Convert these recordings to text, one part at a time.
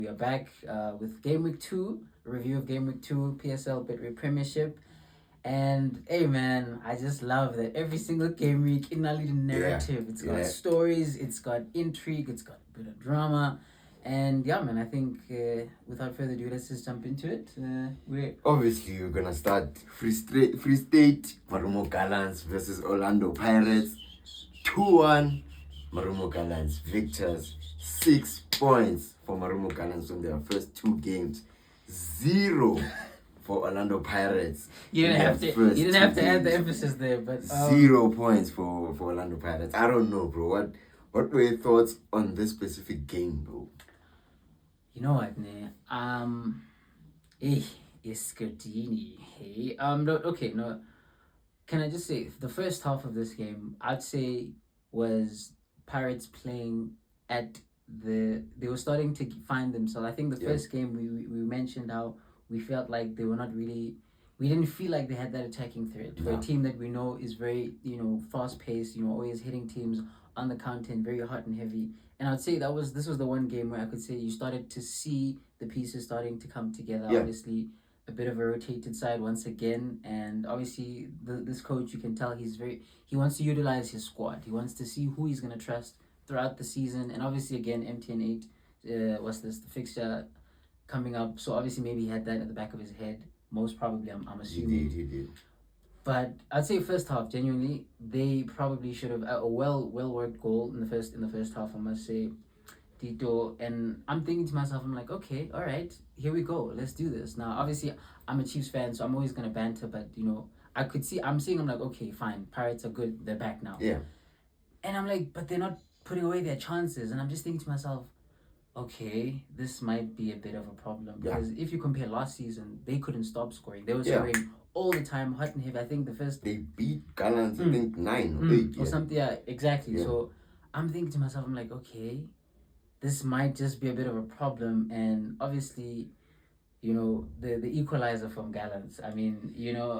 We are back with Game Week 2, a review of Game Week 2, PSL Betway Premiership. And hey man, I just love that every single game week in a little narrative. It's got stories, it's got intrigue, it's got a bit of drama. And yeah, man, I think without further ado, let's just jump into it. We're gonna start Free State, Marumo Gallants versus Orlando Pirates. 2-1, Marumo Gallants victors. 6 points for Marumo Gallants from their first 2 games. 0 for Orlando Pirates. You didn't have to add the emphasis there, but 0 points for Orlando Pirates. I don't know, bro. What were your thoughts on this specific game, bro? You know what, ne? Iscardini. Hey, no. Can I just say the first half of this game, I'd say, was Pirates playing at they were starting to find themselves. I think the first game we mentioned how we felt like they were not really. We didn't feel like they had that attacking threat for a team that we know is very fast paced. Always hitting teams on the counter and very hot and heavy. And I'd say this was the one game where I could say you started to see the pieces starting to come together. Yeah. Obviously, a bit of a rotated side once again, and obviously this coach, you can tell he wants to utilize his squad. He wants to see who he's gonna trust throughout the season. And obviously, again, MTN8 the fixture coming up, so obviously maybe he had that at the back of his head. Most probably, I'm assuming. He did. But I'd say first half, genuinely, they probably should have a well worked goal in the first half. I must say, Tito. And I'm thinking to myself, I'm like, okay, all right, here we go, let's do this. Now, obviously, I'm a Chiefs fan, so I'm always gonna banter. But I'm like, okay, fine, Pirates are good, they're back now. Yeah. And I'm like, but they're not putting away their chances, and I'm just thinking to myself, okay, this might be a bit of a problem, because if you compare last season, they couldn't stop scoring. They were scoring all the time, hot and heavy. I think they beat Gallants, I think 9 or 8 or something. Yeah, exactly. Yeah. So I'm thinking to myself, I'm like, okay, this might just be a bit of a problem. And obviously, the equalizer from Gallants. I mean,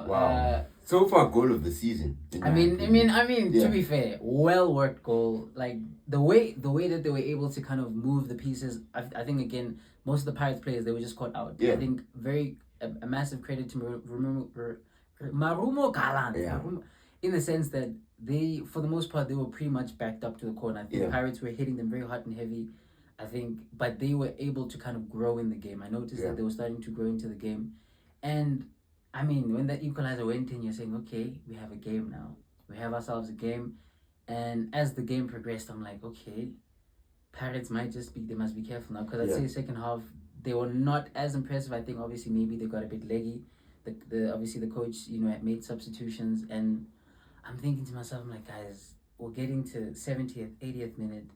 wow. So far, goal of the season. I mean, to be fair, well worked goal. Like the way that they were able to kind of move the pieces. I think again, most of the Pirates players, they were just caught out. Yeah. I think a massive credit to Marumo Gallants. Yeah. In the sense that they, for the most part, they were pretty much backed up to the corner. I think the Pirates were hitting them very hot and heavy. I think, but they were able to kind of grow in the game. I noticed that they were starting to grow into the game. And, I mean, when that equalizer went in, you're saying, okay, we have a game now. We have ourselves a game. And as the game progressed, I'm like, okay, Pirates they must be careful now. Because I'd say second half, they were not as impressive. I think, obviously, maybe they got a bit leggy. Obviously, the coach, had made substitutions. And I'm thinking to myself, I'm like, guys, we're getting to 70th, 80th minute.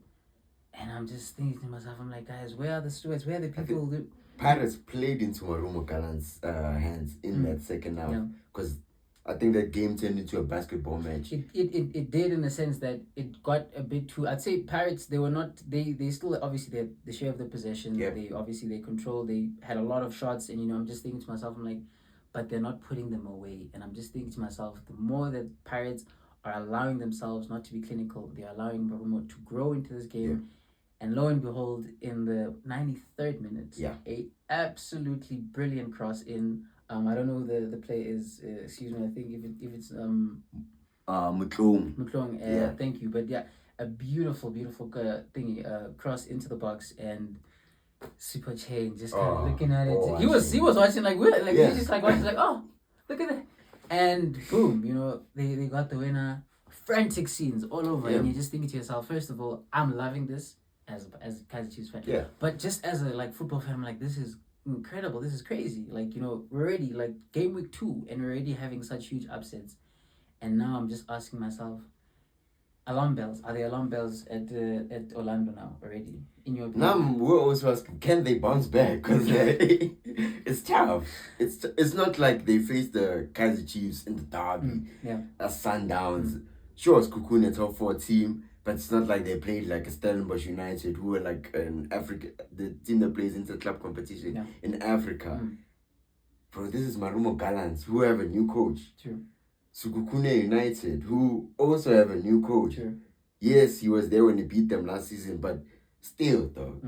And I'm just thinking to myself, I'm like, guys, where are the stewards? Where are the people? Pirates played into Marumo Gallants' hands in that second half. Because I think that game turned into a basketball match. It did, in the sense that it got a bit too... I'd say Pirates, they were not... They still, obviously, they had the share of the possession. Yeah. They controlled. They had a lot of shots. And, I'm just thinking to myself, I'm like, but they're not putting them away. And I'm just thinking to myself, the more that Pirates are allowing themselves not to be clinical, they're allowing Marumo to grow into this game. Yeah. And lo and behold, in the 93rd minute, a absolutely brilliant cross in. I don't know who the play is. Excuse me. I think if it's Mutlong. Thank you. But a beautiful cross into the box, and Super Chain just kind of looking at it. He was watching he's just like watching oh, look at that, and boom, they got the winner. Frantic scenes all over, and you're just thinking to yourself, first of all, I'm loving this. As a Kaizer Chiefs fan, but just as a football fan, I'm like, this is incredible. This is crazy. Like we're already game week 2, and we're already having such huge upsets. And now I'm just asking myself, alarm bells. Are there alarm bells at Orlando now already? In your opinion? Now we're also asking, can they bounce back? Because it's tough. It's not like they faced the Kaizer Chiefs in the derby as Sundowns. Sure, it's Kukune top 4 team. But it's not like they played like a Stellenbosch United, who are like an Africa, the team that plays inter-club competition in Africa. Bro, this is Marumo Gallants, who have a new coach. True. Sukukune United, who also have a new coach. True. Yes, he was there when he beat them last season, but still, though.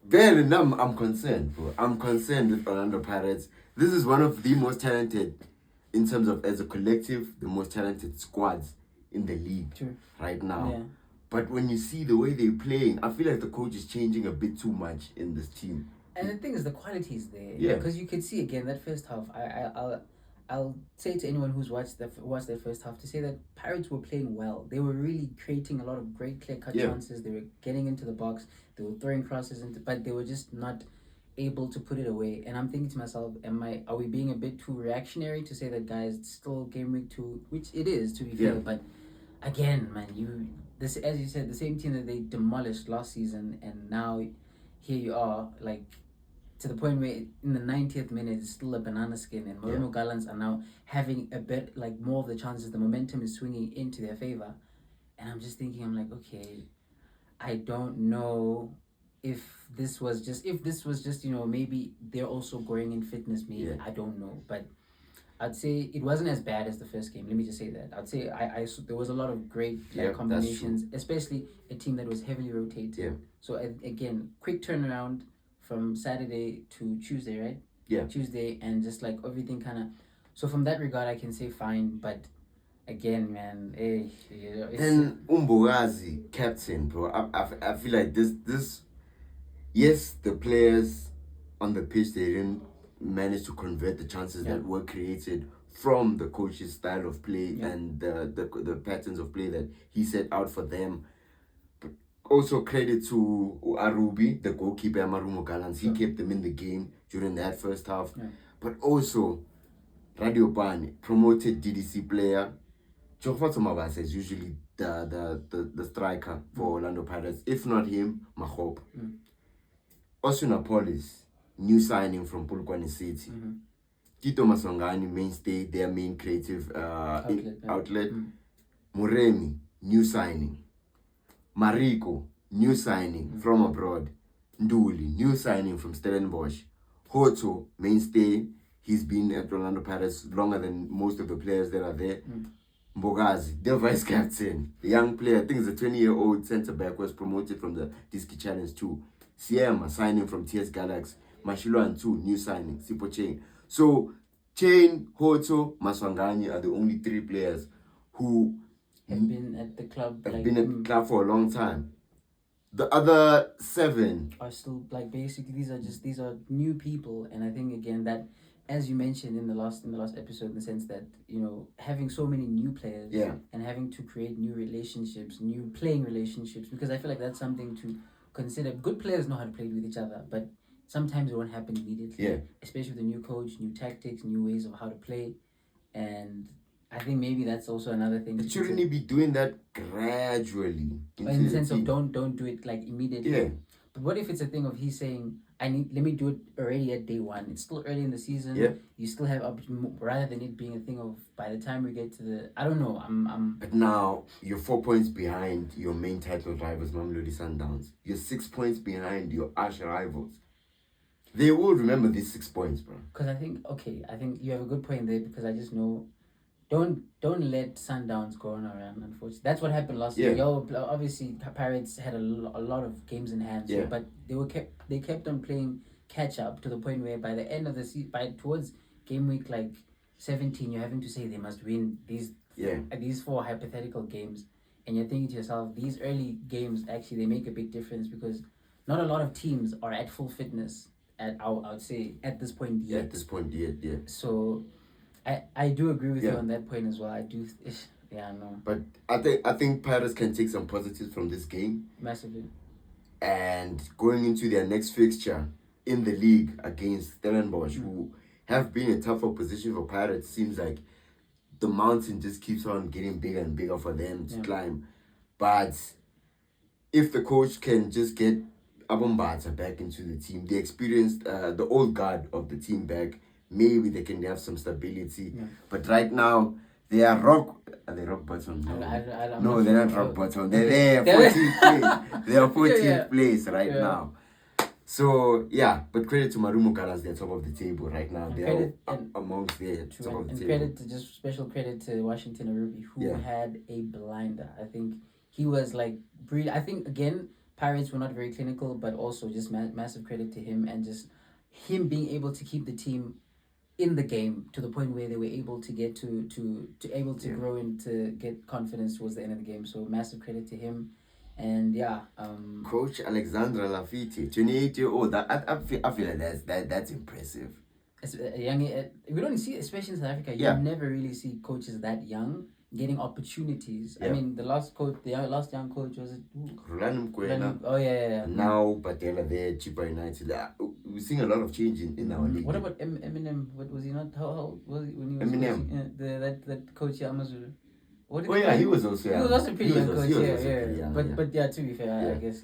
Then I'm concerned, bro. I'm concerned with Orlando Pirates. This is one of the most talented, in terms of as a collective, the most talented squads in the league right now. Yeah. But when you see the way they're playing, I feel like the coach is changing a bit too much in this team. And the thing is, the quality is there. Yeah. Because you could see again that first half. I'll say to anyone who's watched that first half to say that Pirates were playing well. They were really creating a lot of great clear-cut chances. They were getting into the box. They were throwing crosses into, but they were just not able to put it away. And I'm thinking to myself, are we being a bit too reactionary to say that, guys, it's still game week 2, which it is, to be fair. But again, man, this, as you said, the same team that they demolished last season, and now here you are, like, to the point where in the 90th minute it's still a banana skin, and Marumo Gallants are now having a bit like more of the chances. The momentum is swinging into their favor, and I'm just thinking, I'm like, okay, I don't know if this was just maybe they're also growing in fitness. Maybe I don't know, but I'd say it wasn't as bad as the first game. Let me just say that. I'd say there was a lot of great combinations, especially a team that was heavily rotated. Yeah. So again, quick turnaround from Saturday to Tuesday, right? Yeah. Tuesday, and just like everything kind of. So from that regard, I can say fine, but again, man, then Umbogazi, captain, bro. I feel like this. Yes, the players on the pitch, they didn't manage to convert the chances that were created from the coach's style of play and the patterns of play that he set out for them. Also credit to Arubi, the goalkeeper, Marumo Gallants. He kept them in the game during that first half. But also, Radio Ban, promoted DDC player. Jofato Mabasa is usually the striker for Orlando Pirates. If not him, Mahop. Osunapolis, new signing from Polokwane City. Tito Masongani, mainstay, their main creative outlet. Muremi, new signing. Mariko, new signing from abroad. Nduli, new signing from Stellenbosch. Hoto, mainstay. He's been at Orlando Pirates longer than most of the players that are there. Mbogazi, their vice captain, the young player, I think it's a 20-year-old centre-back, was promoted from the Diski Challenge 2. Siema, signing from TS Galaxy. Mashiloan 2, new signing. Sipo Chain. So, Chain, Hoto, Maswangani are the only 3 players who have been at the club. Been at the club for a long time. The other 7 are still like basically these are new people, and I think again that, as you mentioned in the last episode, in the sense that having so many new players and having to create new relationships, new playing relationships, because I feel like that's something to consider. Good players know how to play with each other, but sometimes it won't happen immediately. Especially with a new coach, new tactics, new ways of how to play, and I think maybe that's also another thing. But shouldn't he be doing that gradually? In the sense of don't do it like immediately. Yeah. But what if it's a thing of he's saying, let me do it already at day 1. It's still early in the season. Yeah. You still have rather than it being a thing of by the time we get to the, I don't know. But now you're 4 points behind your main title rivals, Mamelodi Sundowns. You're 6 points behind your arch rivals. They will remember these 6 points, bro. Because I think you have a good point there, because I just know. Don't let Sundowns go on around, unfortunately. That's what happened last year. Obviously, Pirates had a lot of games in hand, but they kept on playing catch up to the point where by the end of the season, towards game week like 17, you're having to say they must win these 4 hypothetical games, and you're thinking to yourself, these early games actually they make a big difference, because not a lot of teams are at full fitness I would say at this point yet. At this point yet, yeah. So I do agree with you on that point as well. I do, no. But I think Pirates can take some positives from this game. Massively. And going into their next fixture in the league against Stellenbosch, who have been in a tougher position for Pirates, seems like the mountain just keeps on getting bigger and bigger for them to climb. But if the coach can just get Abombata back into the team, the experienced, the old guard of the team back, maybe they can have some stability. But right now, they are Are they rock bottom? No, they're not rock bottom. They're there, 14th place. They are 14th place right now. So, but credit to Marumo Gallants, they're top of the table right now. They're amongst the top of the table. Special credit to Washington Arubi, who had a blinder. I think he was like, I think, again, Pirates were not very clinical, but also just massive credit to him, and just him being able to keep the team in the game to the point where they were able to get to grow and to get confidence towards the end of the game. So massive credit to him. And Coach Alexandra Lafitte, 28-year-old. I feel like that's impressive. As a young, we don't see, especially in South Africa, you never really see coaches that young getting opportunities. I mean, the last young coach was it? Rolando Mkwena. Oh yeah. Now Patella there, Chippa United. We're seeing a lot of change in our league. What about Eminem? What was he not? How was he when he was Eminem? That coach Amazulu. He was also young. He was also pretty young coach. Yeah. But to be fair, I guess